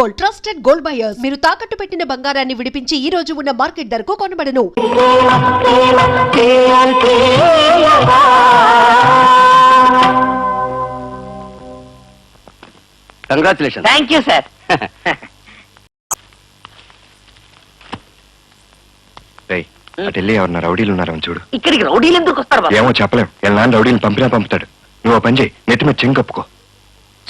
Gold, trusted gold buyers. మీరు తాకట్టు పెట్టిన బంగారాన్ని విడిపించి ఈ రోజు ఉన్న మార్కెట్ ధరకు కొనబడను. కంగ్రాచులేషన్. Thank you sir. అటెళ్ళి ఎవరన్నా రౌడీలు ఉన్నారని చూడు. ఇక్కడికి రౌడీలు ఎందుకు వస్తారు బాబు? ఏమో చెప్పలేం. ఇలా నాన్న రౌడీలు పంపినా పంపుతాడు. నువ్వు ఓ పని చేయి, నెత్తి మీద చెంగు కప్పుకో.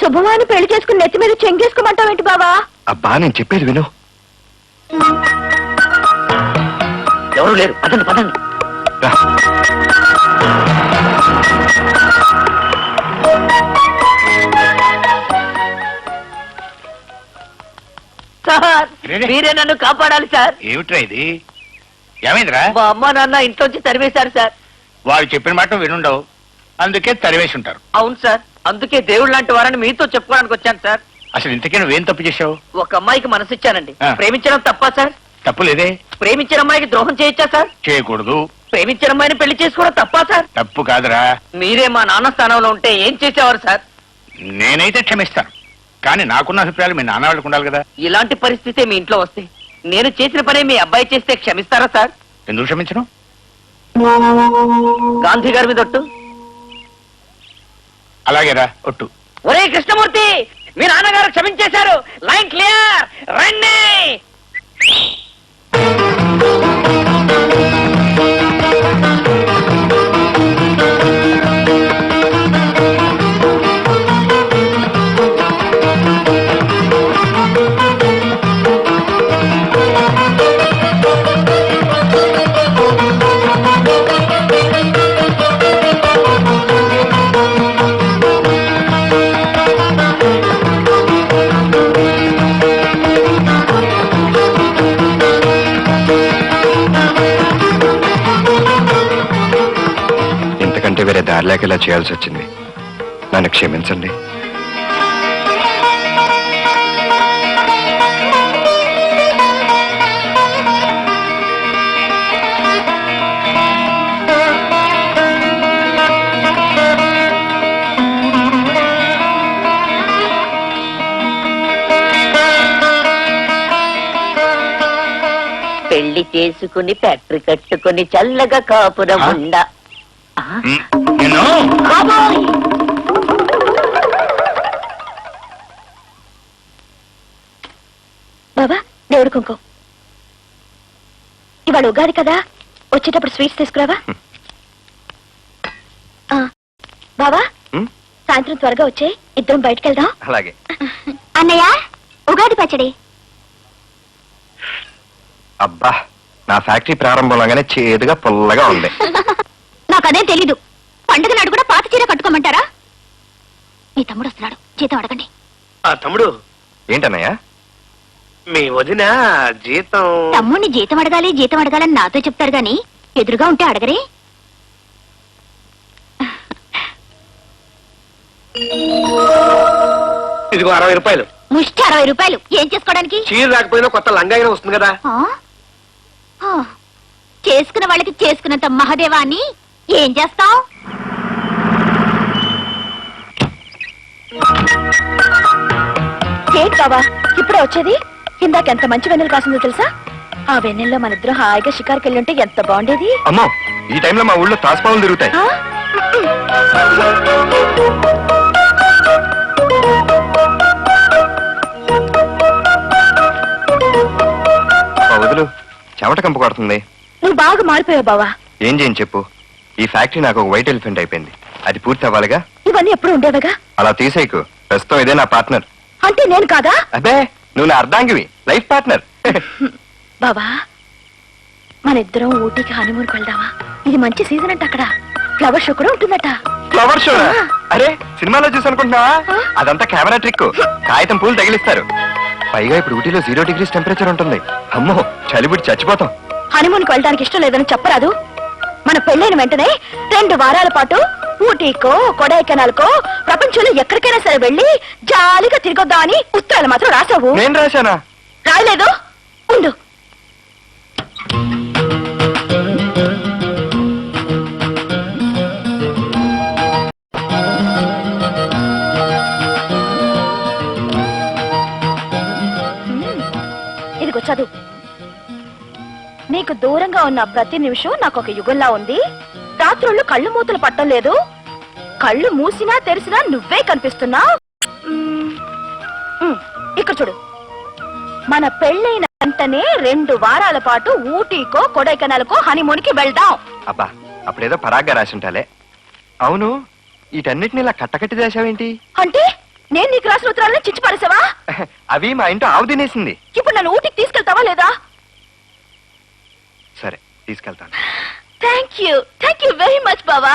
శుభమాని పెళ్లి చేసుకుని నెత్తి మీద చెంగేసుకోమంటావేంటి బావా? అబ్బా నేను చెప్పేది విను. ఎవరు లేరు, పదండి పదండి. రా. సార్ మీరే నన్ను కాపాడాలి సార్. ఏమిట్రా ఇది? ఏమైందిరా? మా అమ్మ నాన్న ఇంట్లోంచి తరివేశారు సార్. వాళ్ళు చెప్పిన మాట వినుండవు, అందుకే తరివేసి ఉంటారు. అవును సార్, అందుకే దేవుడు లాంటి వారని మీతో చెప్పుకోవడానికి వచ్చాను సార్. అసలు ఇంతకీ నువ్వేం తప్పు చేశావు? ఒక అమ్మాయికి మనసిచ్చానండి. ఆ. ప్రేమించడం తప్పా సార్? తప్పు లేదే. ప్రేమించిన అమ్మాయికి ద్రోహం చేయొచ్చా సార్? చేయకూడదు. ప్రేమించిన అమ్మాయిని పెళ్లి చేసుకోవడం తప్పా సార్? తప్పు కాదురా. మీరే మా నాన్న స్థానంలో ఉంటే ఏం చేసేవారు సార్? నేనైతే క్షమిస్తాను, కానీ నాకున్న అభిప్రాయాలు మీ నాన్న వాళ్ళకు ఉండాలి కదా. ఇలాంటి పరిస్థితి మీ ఇంట్లో వస్తే నేను చేసిన పనే మీ అబ్బాయి చేస్తే క్షమిస్తారా సార్? ఎందుకు క్షమించను? గాంధీ గారి మీద ఒట్టు. అలాగేరా, ఒట్టు. ఒరే కృష్ణమూర్తి, మీ నాన్నగారు క్షమించేశారు. లైన్ క్లియర్, రండి. ఇంతకంటే వేరే దారి లేక ఇలా చేయాల్సి వచ్చింది. నన్ను క్షమించండి. పెళ్లి చేసుకుని ఫ్యాక్టరీ కట్టుకుని చల్లగా కాపురం ఉండ. నిన్ను బాబా దేవుడు కుంకో. ఇవాళ ఉగాది కదా, వచ్చేటప్పుడు స్వీట్స్ తీసుకురావా? బాబా సాయంత్రం త్వరగా వచ్చే, ఇద్దరం బయటకు వెళ్దాం. అలాగే. అన్నయ్య ఉగాది పచ్చడి. అబ్బా నా ఫ్యాక్టరీ ప్రారంభంలోగానే చేదుగా పుల్లగా ఉంది. నాకదేం తెలీదు. పండుగ నాడు కూడా పాత చీర కట్టుకోమంటారా? మీ తమ్ముడు వస్తున్నాడు, జీతం అడగండి. తమ్ముడు. ఏంటన్నయ్య? మీ వదిన జీతం. తమ్ముడిని జీతం అడగాలని నాతో చెప్తారు గాని ఎదురుగా ఉంటే అడగరే. ఇదిగో 60 రూపాయలు. ముష్టి 60 రూపాయలు ఏం చేసుకోవడానికి? చీర రాకపోయినా కొత్త లంగాయినా వస్తుంది కదా. చేసుకున్న వాళ్ళకి చేసుకున్నంత మహాదేవా అని ఏం చేస్తావు? ఏంటి బాబా ఇప్పుడే వచ్చేది? ఇందాక ఎంత మంచి వెన్నెలు కాసిందో తెలుసా? ఆ వెన్నెల్లో మన ఇద్దరు హాయిగా షికారుకి వెళ్ళుంటే ఎంత బాగుండేది. అమ్మో ఈ టైంలో మా ఊళ్ళో తాసుపావులు తిరుగుతాయి. వదులు, చెమట కంపు కొడుతుంది. నువ్వు బాగా మారిపోయావు బావా. ఏం చేయని చెప్పు. ఈ ఫ్యాక్టరీ నాకు ఒక వైట్ ఎలిఫెంట్ అయిపోయింది. అది పూర్తి అవ్వాలిగా. ఇవన్నీ ఎప్పుడు ఉండేవగా. అలా తీసేయకు. ప్రస్తుతం ఇదే నా పార్ట్నర్. అంటే నేను కాదా? అదే నువ్వు నా అర్ధాంగివి, లైఫ్ పార్ట్నర్. బాబా మన ఇద్దరం ఊటీకి హనీమూన్కి వెళ్దామా? ఇది మంచి సీజన్ అంట. అక్కడ ఫ్లవర్ షో కూడా ఉంటుందట. Flower show? అరే సినిమాలో చూసి అనుకుంటున్నావా? అదంతా కెమెరా ట్రిక్. కాగితం పూలు తగిలిస్తారు. పైగా ఇప్పుడు ఊటీలో 0 degrees టెంపరేచర్ ఉంటుంది. అమ్మో చలిబుడి చచ్చిపోతాం. హనీమూన్కి వెళ్ళడానికి ఇష్టం లేదని చెప్పరాదు. మన పెళ్ళైన వెంటనే 2 వారాల పాటు ఊటీకో కొడైకెనాల్కో ప్రపంచంలో ఎక్కడికైనా సరే వెళ్ళి జాలీగా తిరిగొద్దామని ఉత్తరాలు మాత్రం రాసావు. నేను రాశానా? రాయలేదు. ఉండు. ఇదిగో చదువు. నీకు దూరంగా ఉన్న ప్రతి నిమిషం నాకు ఒక యుగంలా ఉంది. రాత్రుళ్ళు కళ్ళు మూతలు పట్టం లేదు. కళ్ళు మూసినా తెరిసినా నువ్వే కనిపిస్తున్నావు. ఇక్కడ చూడు, మన పెళ్ళైన వెంటనే 2 వారాల పాటు ఊటీకో కొడైకెనాల్కో హనీమూన్కి వెళ్దాం. అబ్బా అప్పుడేదో పరాగ్గా రాసి ఉంటాలే. అవును, వీటన్నిటిని ఇలా కట్టకట్టి చేసావేంటి? అంటే నేను నీకు రాసిన ఉత్తరాలను చిచ్చి పారేసావా? అవి మా ఇంట్లో ఆవు తినేసింది. ఇప్పుడు నన్ను ఊటీకి తీసుకెళ్తావా లేదా? సరే తీసుకెళ్తాను. థ్యాంక్ యూ వెరీ మచ్ బావా.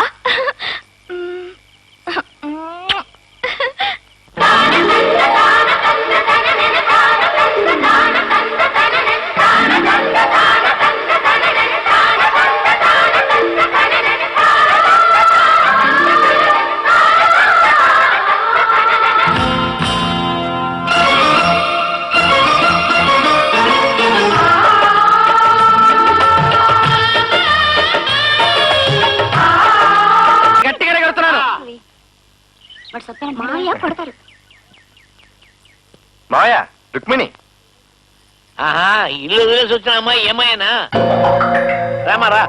గట్టిగానే కడుతున్నాను. పడతారు. మావయ్య, రుక్మిణి, ఆహా, ఇల్లు వదిలేసి వచ్చిన అమ్మాయి ఏమాయనా? రామారా.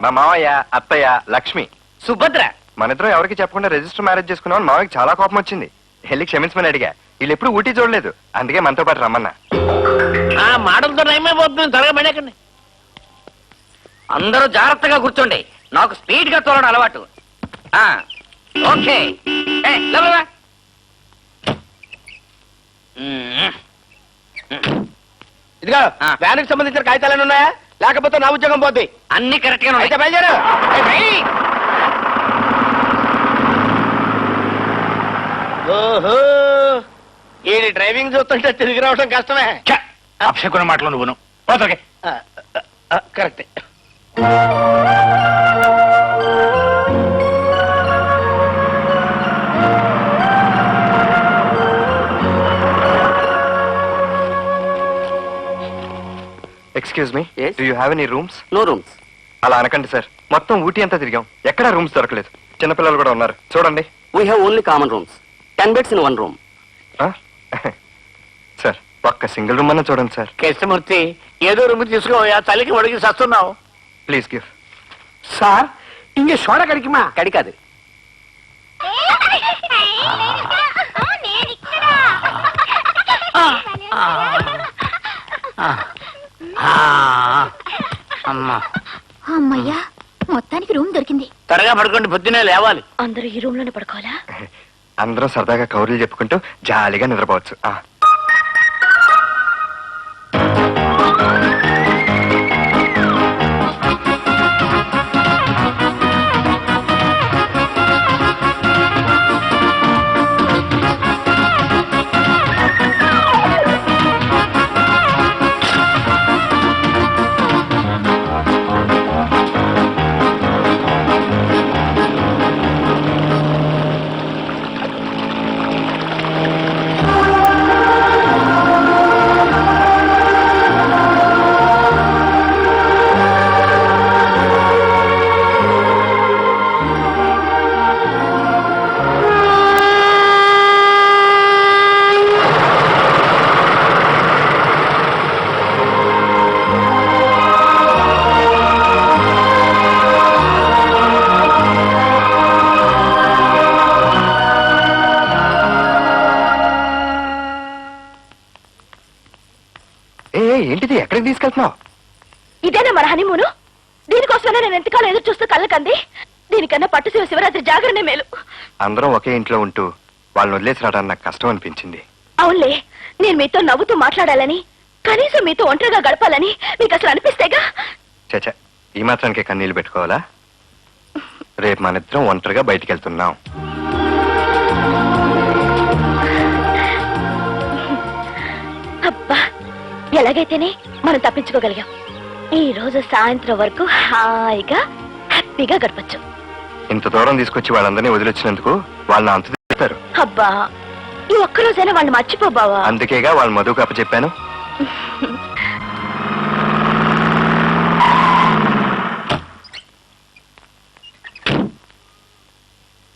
మా మావయ్య, అత్తయ్య, లక్ష్మి. సుభద్ర. మన ఇద్దరం ఎవరికి చెప్పకుండా రిజిస్టర్ మ్యారేజ్ చేసుకున్నామని మావయ్యకి చాలా కోపం వచ్చింది. వెళ్ళి క్షమించమని అడిగా. వీళ్ళు ఎప్పుడు ఊటీ చూడలేదు, అందుకే మనతో పాటు రమ్మన్నా. ఆ మాటలతో నయమైపోతుంది. త్వరగా పడేకండి. అందరూ జాగ్రత్తగా కూర్చోండి. నాకు స్పీడ్ గా తోలడం అలవాటు. ఓకే. ఇదిగా వ్యాన్కి సంబంధించిన కాగితాలు ఉన్నాయా? లేకపోతే నా ఉద్యోగం పోద్ది. అన్ని కరెక్ట్ గా అయితే బయలుదేరు. ఓహో, ఈ డ్రైవింగ్ చూస్తుంటే తిరిగి రావడం కష్టమే. అప్సకున్న మాటలు నువ్వును పోతాకే. కరెక్టే. Excuse me, do you have any rooms? No rooms. అలా అనకండి సార్, మొత్తం ఊటీ అంతా తిరిగాం, ఎక్కడా రూమ్స్ దొరకలేదు. చిన్నపిల్లలు కూడా ఉన్నారు, చూడండి. We have only common rooms. 10 beds in 1 room. Sir ఒక్క సింగిల్ రూమ్ అన్న చూడండి సార్. కృష్ణమూర్తి, ఏదో రూమ్ తీసుకోయా, తల్లికి ఒడికి సస్తున్నావు. Please give. సార్ ఇంక సోడ కడికిమా? కడికాదు. అమ్మయ్యా, మొత్తానికి రూమ్ దొరికింది. త్వరగా పడుకోండి, పొద్దునే లేవాలి. అందరూ ఈ రూమ్ లోనే పడుకోవాలా? అందరం సరదాగా కౌరులు చెప్పుకుంటూ జాలీగా నిద్రపోవచ్చు. ఏంటిది, ఎక్కడికి తీసుకెళ్తున్నావు? ఇదేనా మన హనీమూను? దీనికోసమే నేను ఎంతకాలం ఎదురు చూస్తూ కళ్ళకంది. దీనికన్నా పట్టు శివరాత్రి జాగరణే మేలు. అందరం ఒకే ఇంట్లో ఉంటూ వాళ్ళని వదిలేసి రావడానికి నాకు కష్టం అనిపించింది. అవునులే, నేను మీతో నవ్వుతూ మాట్లాడాలని, కనీసం మీతో ఒంటరిగా గడపాలని మీకు అసలు అనిపిస్తేగా. చచ్చా, ఈ మాత్రానికే కన్నీళ్లు పెట్టుకోవాలా? రేపు మన ఇద్దరం ఒంటరిగా బయటికి వెళ్తున్నాం. అబ్బా, ఎలాగైతేనే మనం తప్పించుకోగలిగాం. ఈ రోజు సాయంత్రం వరకు హాయిగా హ్యాపీగా గడపచ్చు. ఇంత దూరం తీసుకొచ్చి వాళ్ళందరినీ వదిలొచ్చినందుకు వాళ్ళని అంత తిడతారు. అబ్బా, ఈ ఒక్కరోజైనా వాళ్ళు మర్చిపోబావా? అందుకేగా వాళ్ళు మధుకు అప్పచెప్పాను.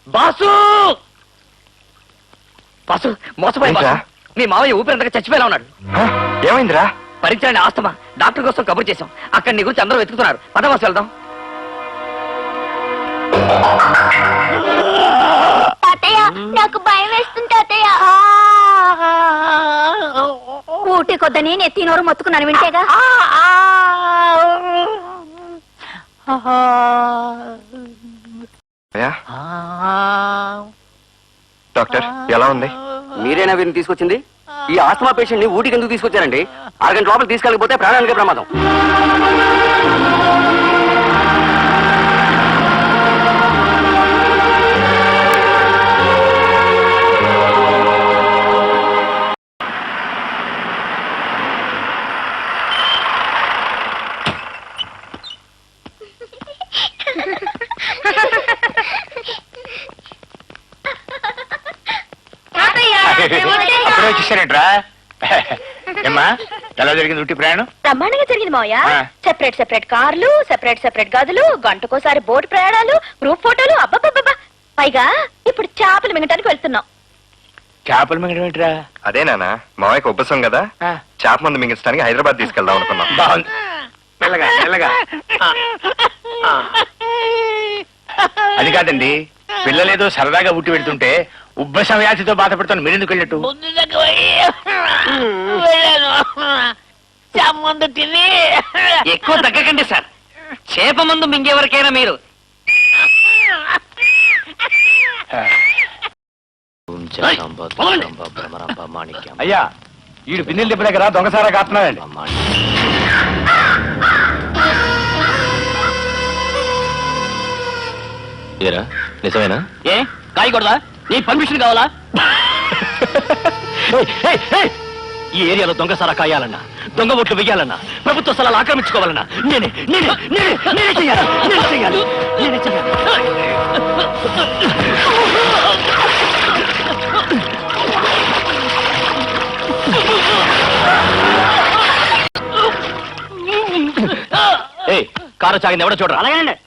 బాసు బాసు మోసపోయి ఏంట్రా? మీ మావయ్య ఊపిరంతగా చచ్చిపోయేలా ఉన్నాడు. ఏమైందిరా? పరిచయం ఆస్తమా డాక్టర్ కోసం కబుర్ చేశాం. అక్కడ నీ గురించి అందరూ వెతుకుతున్నారు. పదవాసు వెళ్దాం. తాతయ్య నాకు భయం వేస్తుంది తాతయ్య. ఊటీ కొద్దని నెత్తి నోరు మొత్తుకున్నాను వింటేగా. అయ్యా డాక్టర్ ఎలా ఉంది? మీరేనా వీరిని తీసుకొచ్చింది? ఈ ఆస్తమా పేషెంట్ ని ఊటికి ఎందుకు తీసుకొచ్చారండి? అరగంట లోపల తీసుకెళ్ళకపోతే ప్రాణానికి ప్రమాదం. అప్పుడే వచ్చేసారేంట్రా? ఏమ్మా ఎలా జరిగింది డ్యూటీ ప్రయాణం? బ్రహ్మాండంగా జరిగింది మావయ్య. ఆ. సెపరేట్ సెపరేట్ కార్లు, సెపరేట్ సెపరేట్ గదులు, గంటకోసారి బోర్డు ప్రయాణాలు, గ్రూప్ ఫోటోలు, అబ్బబ్బబ్బా. పైగా ఇప్పుడు చేపలు మింగటానికి వెళ్తున్నాం. చేపలు మింగడం ఏంట్రా? అదే నాన్న మావయ్యకు ఉబ్బసం కదా, చేప మందు మింగించడానికి హైదరాబాద్ తీసుకెళ్దాం అనుకున్నాం. బాగుంది. మెల్లగా మెల్లగా. అది కాదండి, పిల్లలేదో సరదాగా ఉట్టి పెడుతుంటే ఉబ్బసం వ్యాధితో బాధపడుతాను మీరెందుకు వెళ్ళట్టు? ఎక్కువ తగ్గకండి సార్. చేప మందు మింగే వరకైనా మీరు అయ్యా ఈడు బిన్నెల దెబ్బ దగ్గర దొంగసారా కాస్తున్నాడండి. నిజమేనా? ఏ కాయకూడదా? నీ పర్మిషన్ కావాలా? ఈ ఏరియాలో దొంగ సారా కాయాలన్నా, దొంగ ఓట్లు వెయ్యాలన్నా, ప్రభుత్వ స్థలాలు ఆక్రమించుకోవాలన్నా నేనే నేనే నేనే నేనే చెయ్యాలి నేనే చెయ్యాలి నేనే చెయ్యాలి. ఏయ్, కారు చాగింది ఎవడో చూడరా. అలాగేనండి.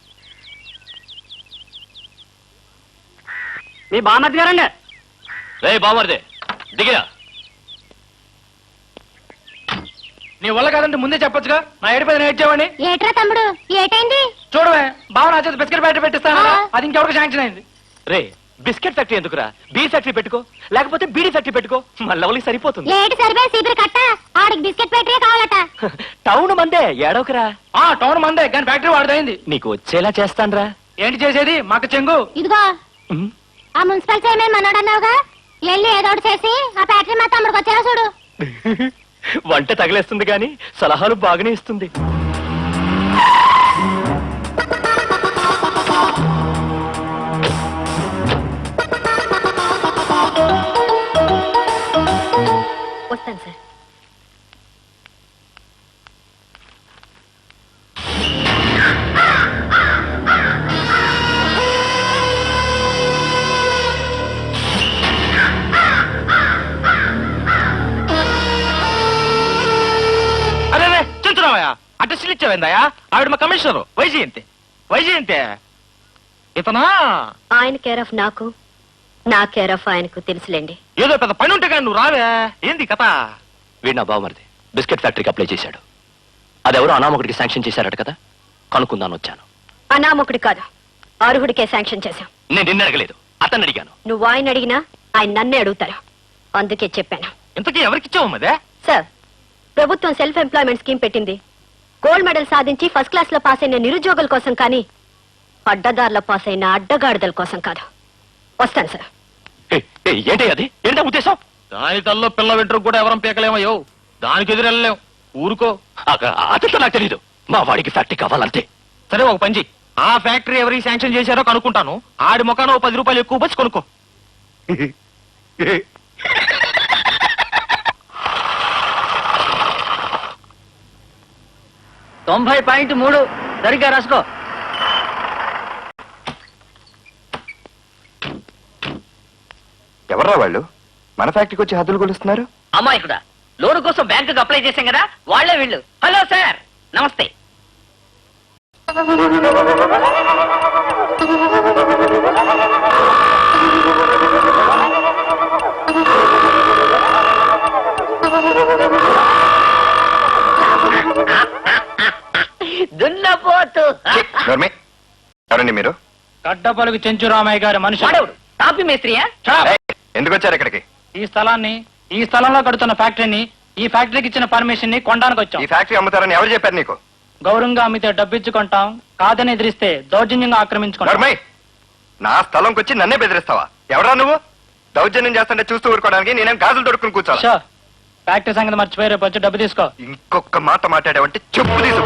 మీ బామ్మర్ది గారండి. రే బామర్దే దిగిరా. నీ వల్ల కాదంటే ముందే చెప్పొచ్చుగా, నా ఏడిపోయి నేర్చేవాడిని. ఏట్రా తమ్ముడు, ఏటైంది? చూడవే బావ నా చేతి బిస్కెట్ ప్యాకెట్ పెట్టిస్తాను కదా, అది ఇంకెవరికి శాంక్షన్ అయింది. రే బిస్కెట్ ఫ్యాక్టరీ ఎందుకురా, బీ ఫ్యాక్టరీ పెట్టుకో, లేకపోతే బీడీ ఫ్యాక్టరీ పెట్టుకో, మన లెవెల్కి సరిపోతుంది. ఏటి సరిపోయి సీపర్ కట్ట ఆడికి బిస్కెట్ ఫ్యాక్టరీ కావాలట. టౌన్ మందే ఏడవకురా. ఆ టౌన్ మందే కానీ ఫ్యాక్టరీ వాడిదైంది. నీకు వచ్చేలా చేస్తాన్రా. ఏంటి చేసేది? మాకు చెంగు. ఇదిగో ఆ మున్సిపల్ చైర్మన్ మనోడన్నావుగా, వెళ్ళి ఏదోటి చేసి ఆ ఫ్యాక్టరీ మా తమ్ముడికి వచ్చేలా చూడు. వంట తగిలేస్తుంది కానీ సలహాలు బాగానే ఇస్తుంది. వస్తాను సార్. అరే చెంచురావయ్యా, అడ్రస్లు ఇచ్చావేందయ్యా? ఆవిడ మా కమిషనరు వైజయంతి. వైజయంతి ఇతనా? ఆయన కేర్ ఆఫ్ నాకు, నా కేర్ ఆఫ్ ఆయనకు తెలుసులేండి. ఏదో పెద్ద పని ఉంటే కానీ నువ్వు రావే. ఏంది కథ? వీడు నా బావమరిది బిస్కెట్ ఫ్యాక్టరీకి అప్లై చేశాడు. అదెవరో అనామకుడికి శాంక్షన్ చేశారట కదా, కనుక్కుందాను వచ్చాను. అనామకుడి కాదు, అర్హుడికే శాంక్షన్ చేశాం. నేను నిన్ను అడగలేదు, అతన్ని అడిగాను. నువ్వు ఆయన అడిగినా ఆయన నన్నే అడుగుతారు, అందుకే చెప్పాను. ఇంతకీ ఎవరికి ఇచ్చావమ్మదే? సార్, ప్రభుత్వం సెల్ఫ్ ఎంప్లాయ్మెంట్ స్కీమ్ పెట్టింది. గోల్డ్ మెడల్ సాధించి ఫస్ట్ క్లాస్ లో పాస్ అయిన నిరుద్యోగుల కోసం కానీ, అడ్డదారుల పాస్ అయిన అడ్డగాడిదల కోసం కాదు. వస్తాను సార్. ఏంటి అది? ఏంటా ఉద్దేశం? దాని తల్లో పిల్ల వెంట్రుకు కూడా ఎవరం పీకలేమయ్యో, దానికి ఎదురెళ్ళలేం. ఊరుకో. అదంతా నాకు తెలీదు, మా వాడికి ఫ్యాక్టరీ కావాలంతే. సరే ఒక పంచి, ఆ ఫ్యాక్టరీ ఎవరికి శాంక్షన్ చేశారో కనుక్కుంటాను. ఆడి మొక్కను 10 రూపాయలు ఎక్కువ బస్ కొనుక్కో. 90.3 సరిగ్గా రాసుకో. ఎవర్రా వాళ్ళు? మన ఫ్యాక్టరీకి వచ్చి హద్దులు కొలుస్తున్నారు. అమ్మాయికుడా, లోన్ కోసం బ్యాంకుకి అప్లై చేశాం కదా, వాళ్లే వీళ్ళు. హలో సార్, నమస్తే. పోతు నోర్మి ఎవరండి మీరు? గడ్డపలుగు చెంచురామయ్య గారి మనిషి. టాపీ మేస్త్రియా? ఏయ్, ఎందుకు వచ్చారు ఇక్కడికి? ఈ స్థలంలో కడుతున్న ఫ్యాక్టరీని, ఈ ఫ్యాక్టరీకి ఇచ్చిన పర్మిషన్ ని కొనడానికి వచ్చాం. ఈ ఫ్యాక్టరీ అమ్ముతారని ఎవరు చెప్పారు నీకు? గౌరవంగా అమ్మితే డబ్బిచ్చుకుంటాం, కాదని ఎదిరిస్తే దౌర్జన్యంగా ఆక్రమించుకుంటాం. నోర్మయ్, నా స్థలంకి వచ్చి నన్నే బెదిరిస్తావా? ఎవరా నువ్వు? దౌర్జన్యం చేస్తుంటే చూస్తూ ఊరుకోవడానికి నేనేం గాజులు దొరుకుని కూర్చోాలా? షో, ఫ్యాక్టరీ సంగతి మర్చిపోయి రేపు వచ్చి డబ్బు తీసుకో. ఇంకొక మాట మాట్లాడావంటే చెప్పు తీసు.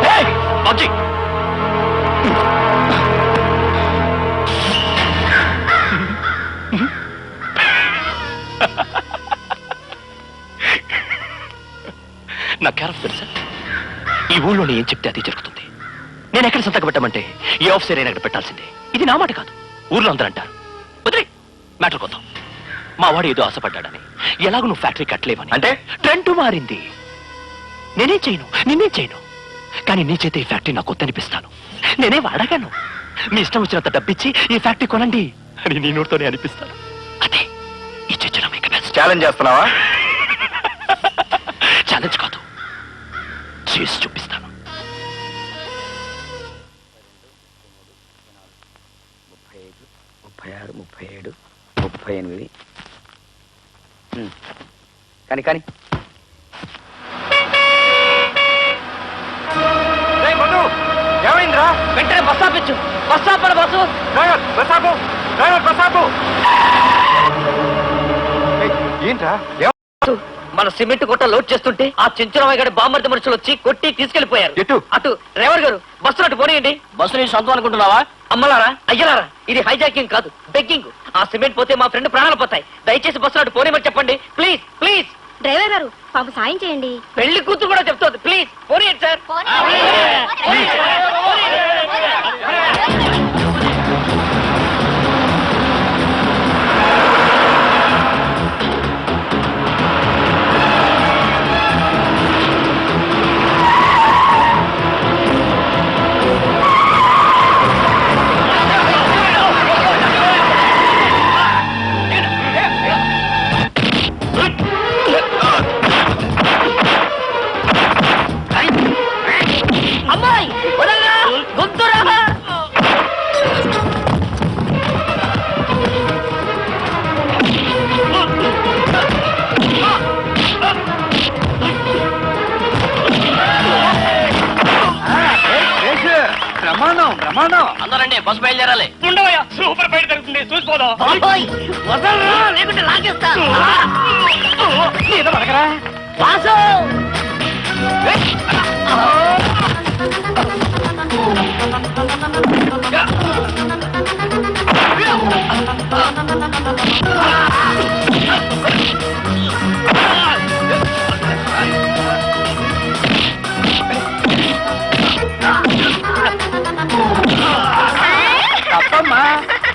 నా క్యారెక్టర్ తెలుసా? ఈ ఊళ్ళోనే ఏం చెప్తే అది జరుగుతుంది. నేను ఎక్కడ సంతకం పెట్టమంటే ఏ ఆఫీసర్ అయినా అక్కడ పెట్టాల్సిందే. ఇది నా మాట కాదు, ఊర్లో అందరూ అంటారు. వదిలే, మ్యాటర్ కొద్దాం. మా వాడు ఏదో ఆశపడ్డాడని, ఎలాగో నువ్వు ఫ్యాక్టరీ కట్టలేవని. అంటే ట్రెండ్ మారింది. నేనేం చేయను. కానీ నీ చేత ఈ ఫ్యాక్టరీ నాకు వద్దనిపిస్తాను. నేనే వాడగాను. మీ ఇష్టం వచ్చినంత డబ్బిచ్చి ఈ ఫ్యాక్టరీ కొనండి అని నీ నోటితోనే అనిపిస్తాను. అదే ఈ చెంచురామయ్య కెపాసిటీ. ఛాలెంజ్ చేస్తున్నావా? ఛాలెంజ్ కాదు, చేసి చూపిస్తాను. 36, 37, 38. కానీ ఏయ్ మధు, ఏమైందిరా? వెంటనే బస్ ఆపించు. బస్ ఆపడు బస్సు. డ్రైవర్ బస్ ఆపు! డ్రైవర్ బస్ ఆపు! ఏయ్, ఏంట్రా? మన సిమెంట్ కొట్ట లోడ్ చేస్తుంటే ఆ చెంచురామయ్య గారి బామ్మర్ది మనుషులు వచ్చి కొట్టి తీసుకెళ్లిపోయారు. ఎటు? అటు. డ్రైవర్ గారు బస్సు అటు పోనీయండి. బస్సు నీ సొంతం అనుకుంటున్నావా? అమ్మలారా, అయ్యలారా, ఇది హైజాకింగ్ కాదు, బెగ్గింగ్. ఆ సిమెంట్ పోతే మా ఫ్రెండ్ ప్రాణాలు పోతాయి. దయచేసి బస్సు అటు పోనీమని చెప్పండి ప్లీజ్. ప్లీజ్ డ్రైవర్ గారు పాప సాయం చేయండి. పెళ్లి కూతురు కూడా చెప్తోంది. ప్లీజ్ పోనీయండి సార్. అమ్మాయి వదలరా, గొంతురా. ప్రమాణం. అందరండి, బస్సు బయలుదేరాలి. ఉండవయ్యా, సూపర్ బయట జరుగుతుంది, చూసిపోదాం. వదలరా, లేకుంటే లాగేస్తా. వాసు తప్పమ్మా,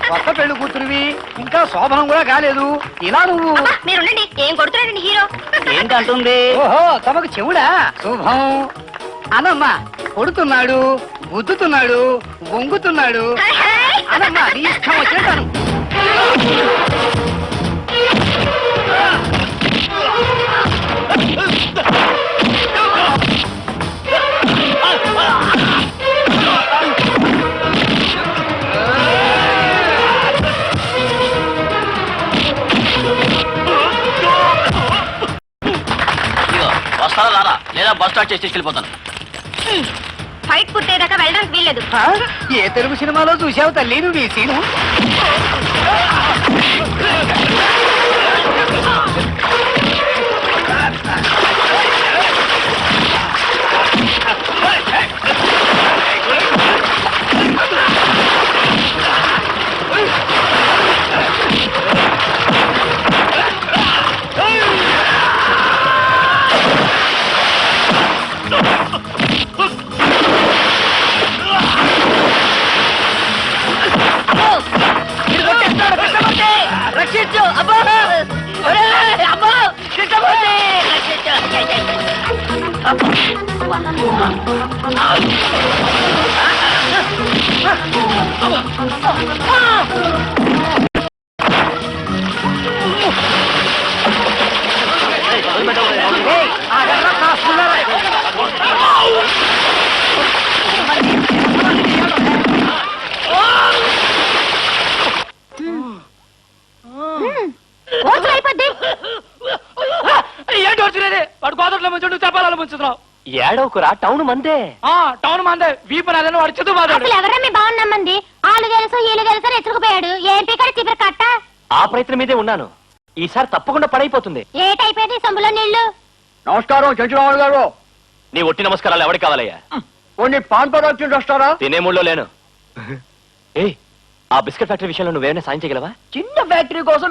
కొత్త పెళ్లి కూతురువి, ఇంకా శోభనం కూడా కాలేదు. ఇలా నువ్వు మీరుండండి. ఏం కొడుతున్నాడండి హీరో? ఏంటంటుంది? ఓహో, తమకు చెవుడా? శుభం అనమ్మా. కొడుతున్నాడు, గుద్దుతున్నాడు, వంగుతున్నాడు అనమ్మా. నీ ఇష్టం వచ్చేటాను. వస్తారా రారా, లేదా బస్ స్టార్ట్ చేసి తీసుకెళ్ళిపోతాను. ఫైట్ పుట్టేదాకా వెళ్ళడానికి వీల్లేదు. ఏ తెలుగు సినిమాలో చూసావు తల్లి నువ్వు ఈ సీను? రక్షించు. అబ్బో అబ్బో, కృష్ణమూర్తి రక్షించు. అయిపోద్ది. ఏంటి వచ్చినది వాడు గోదట్లో ముంచుండు చెప్పాలని ముంచుతున్నావు. ఏడవకురా టౌన్ మందే. టౌన్ మందే వీపు నాదని వాడు చెదు బాధాడు. అసలు ఎవరో మీ బాగున్నామంది వాళ్ళు తెలుసు వీళ్ళు తెలుసు రెచ్చుకుపోయాడు. ఏం పీకడ చివరి కట్ట ఆ ప్రయత్నం మీదే ఉన్నాను. ఈసారి తప్పకుండా పడైపోతుంది. ఏటైపోయింది సొమ్ములో నీళ్లు. నమస్కారం చంద్రబాబు గారు. నీ ఒట్టి నమస్కారాలు ఎవరికి కావాలయ్యా? కొన్ని పాన్ పదార్థం వస్తారా? తినే మూడ్లో లేను. ఏ ఆ బిస్కెట్ ఫ్యాక్టరీ విషయంలో నువ్వేమైనా సాయం చేయగలవా? చిన్న ఫ్యాక్టరీ కోసం